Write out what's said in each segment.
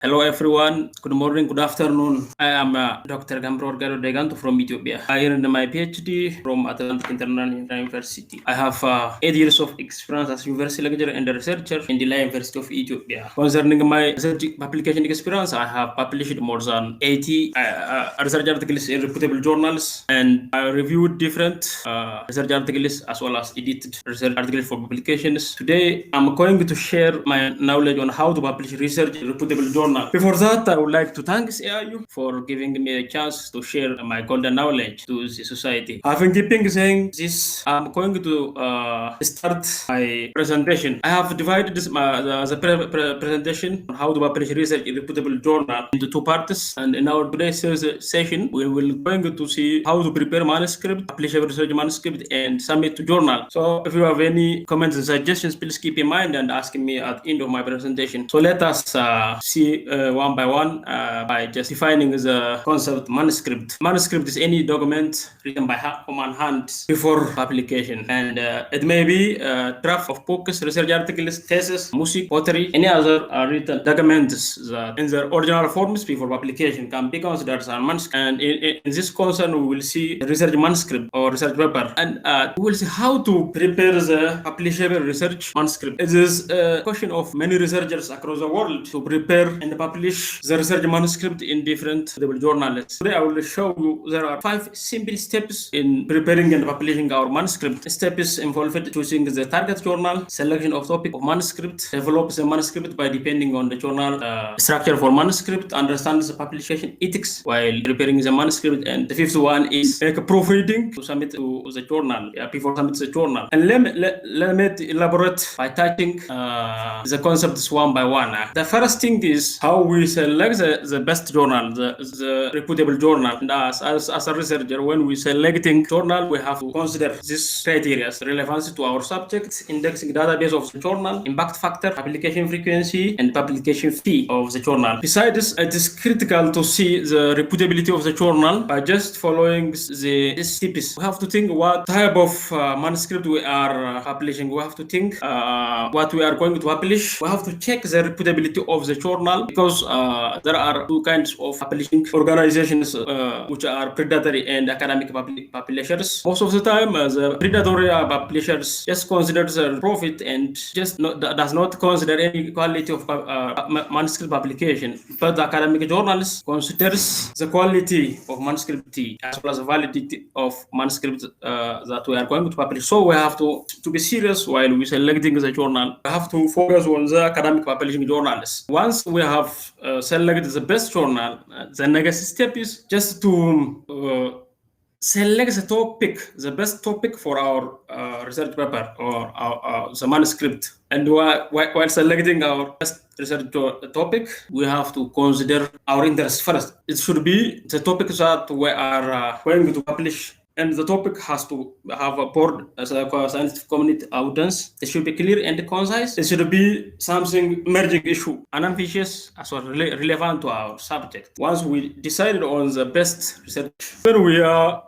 Hello everyone. Good morning, good afternoon. I am Dr. Gambror Garo Deganto from Ethiopia. I earned my PhD from Atlantic International University. I have 8 years of experience as university lecturer and researcher in the University of Ethiopia. Concerning my research publication experience, I have published more than 80 research articles in reputable journals, and I reviewed different research articles as well as edited research articles for publications. Today, I'm going to share my knowledge on how to publish research in reputable journals. Before that, I would like to thank AIU for giving me a chance to share my golden knowledge to the society. Having keeping saying this, I'm going to start my presentation. I have divided the presentation on how to publish research in reputable journal into two parts. And in our today's session, we will going to see how to prepare manuscript, publish a research manuscript, and submit to journal. So if you have any comments and suggestions, please keep in mind and ask me at the end of my presentation. So let us see one by one by just defining the concept manuscript. Manuscript is any document written by human hand before publication, and it may be a draft of books, research articles, thesis, music, poetry, any other written documents that in their original forms before publication can be considered as a manuscript. And in this concern, we will see research manuscript or research paper, and we will see how to prepare the publishable research manuscript. It is a question of many researchers across the world to prepare and publish the research manuscript in different journals. Today I will show you there are 5 simple steps in preparing and publishing our manuscript. Steps involved choosing the target journal, selection of topic of manuscript, develop the manuscript by depending on the journal structure for manuscript, understand the publication ethics while preparing the manuscript, and the 5th one is make a proofreading to submit to the journal before submit the journal. And let me elaborate by touching the concepts one by one. The first thing is how we select the best journal, the reputable journal. And as a researcher, when we selecting journal, we have to consider this criteria: relevance to our subject, indexing database of the journal, impact factor, publication frequency, and publication fee of the journal. Besides, it is critical to see the reputability of the journal by just following these steps. We have to think what type of manuscript we are publishing. We have to think what we are going to publish. We have to check the reputability of the journal, because there are two kinds of publishing organizations which are predatory and academic publishers. Most of the time, the predatory publishers just consider the profit and just does not consider any quality of manuscript publication. But the academic journals considers the quality of manuscript as well as the validity of manuscript that we are going to publish. So we have to be serious while we selecting the journal. We have to focus on the academic publishing journals. Once we have selected the best journal, the next step is just to select the best topic for our research paper or the manuscript. And while selecting our best research topic, we have to consider our interest first. It should be the topic that we are going to publish, and the topic has to have a broad scientific community audience. It should be clear and concise. It should be something emerging issue, unambitious as well relevant to our subject. Once we decided on the best research, then we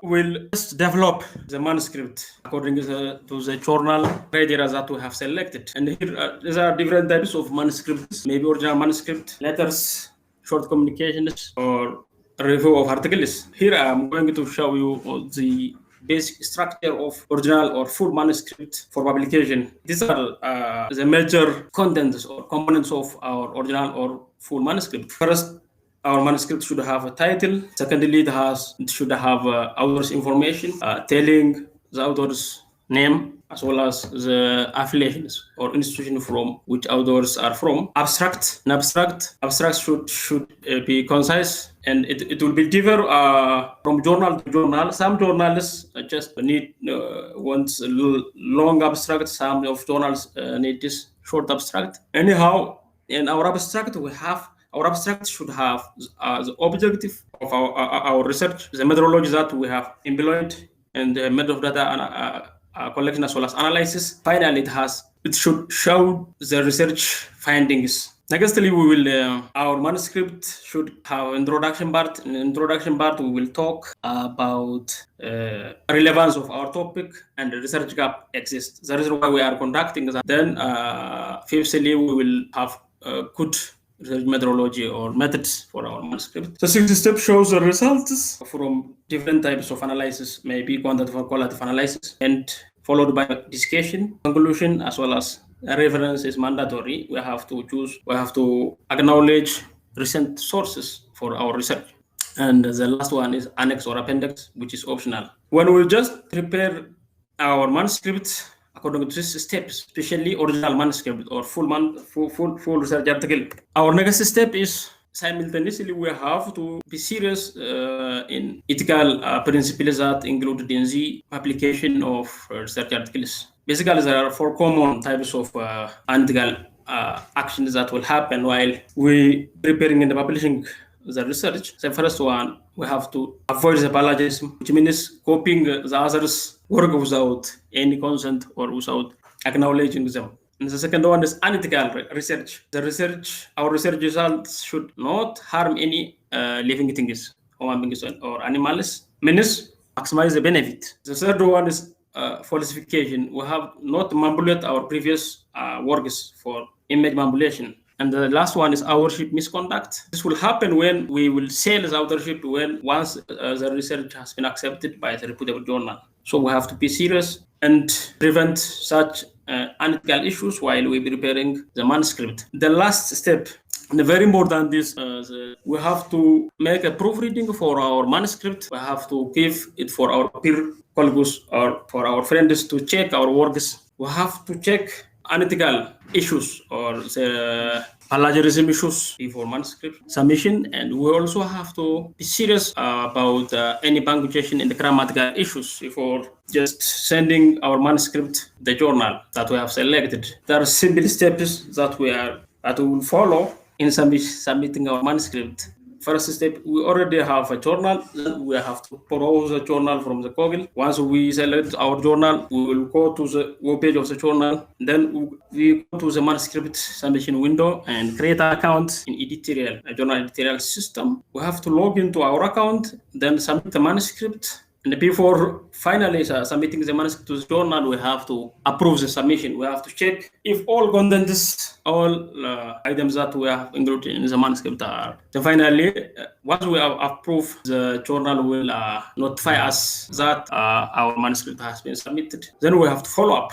will just develop the manuscript according to the journal criteria that we have selected. And here there are different types of manuscripts, maybe original manuscript, letters, short communications, or review of articles. Here I'm going to show you the basic structure of original or full manuscript for publication. These are the major contents or components of our original or full manuscript. First, our manuscript should have a title. Secondly, it should have author's information, telling the author's name, as well as the affiliations or institution from which authors are from. Abstract should be concise, and it will be differ from journal to journal. Some journals just need want long abstract. Some of journals need this short abstract. Anyhow, in our abstract should have the objective of our research, the methodology that we have employed, and the method of data collection as well as analysis. Finally, it should show the research findings. Nextly, our manuscript should have introduction part. In the introduction part, we will talk about relevance of our topic and the research gap exists. The reason why we are conducting that. Then, fifthly, we will have good research methodology or methods for our manuscript. The sixth step shows the results from different types of analysis, maybe quantitative or qualitative analysis, and followed by discussion, conclusion, as well as a reference is mandatory. We have to acknowledge recent sources for our research. And the last one is annex or appendix, which is optional. When we just prepare our manuscript according to these steps, especially original manuscript or full research article, our next step is simultaneously we have to be serious in ethical principles that include in the application of research articles. Basically, there are four common types of unethical actions that will happen while we preparing and publishing the research. The first one, we have to avoid the plagiarism, which means copying the others' work without any consent or without acknowledging them. And the second one is unethical research. Our research results should not harm any living things, human beings or animals, means maximize the benefit. The third one is falsification. We have not manipulated our previous works for image manipulation. And the last one is authorship misconduct. This will happen when we will sell the authorship once the research has been accepted by the reputable journal. So we have to be serious and prevent such unethical issues while we're preparing the manuscript. The last step, and very important, is we have to make a proofreading for our manuscript. We have to give it for our peer colleagues or for our friends to check our works. We have to check unethical issues or the plagiarism issues before manuscript submission, and we also have to be serious about any punctuation and the grammatical issues before just sending our manuscript the journal that we have selected. There are simple steps that we will follow in submitting our manuscript. First step, we already have a journal. Then we have to browse a journal from the Google. Once we select our journal, we will go to the webpage of the journal. Then we go to the manuscript submission window and create an account in a journal editorial system. We have to log into our account, then submit the manuscript. And before finally submitting the manuscript to the journal, we have to approve the submission. We have to check if all contents, all items that we have included in the manuscript are. Then finally, once we have approved, the journal will notify us that our manuscript has been submitted. Then we have to follow up.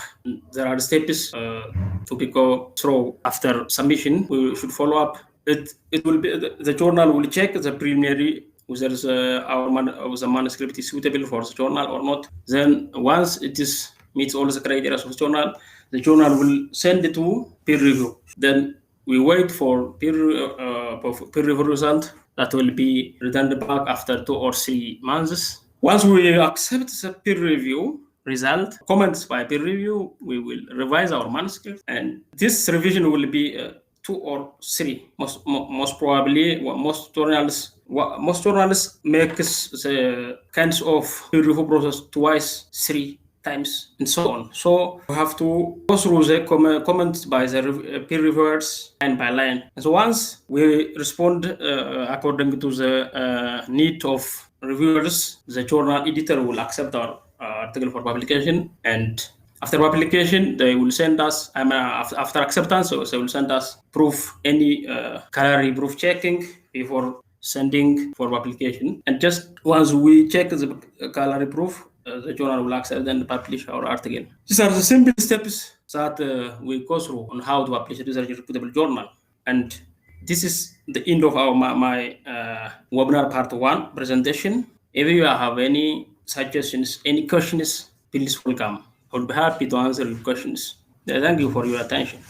There are steps to be go through after submission. We should follow up. It will be the journal will check the preliminary whether the manuscript is suitable for the journal or not. Then once it meets all the criteria of the journal will send it to peer review. Then we wait for peer review result that will be returned back after 2 or 3 months. Once we accept the peer review result, comments by peer review, we will revise our manuscript, and this revision will be 2 or 3. Most probably, most journals make the kinds of peer review process twice, 3 times, and so on. So we have to go through the comments by the peer reviewers line by line. And so once we respond according to the need of reviewers, the journal editor will accept our article for publication, and after publication, they will send us, after acceptance, so they will send us any gallery proof checking before sending for publication. And just once we check the gallery proof, the journal will accept and publish our article. These are the simple steps that we go through on how to publish a research reputable journal. And this is the end of my webinar part 1 presentation. If you have any suggestions, any questions, please welcome. I would be happy to answer your questions. Thank you for your attention.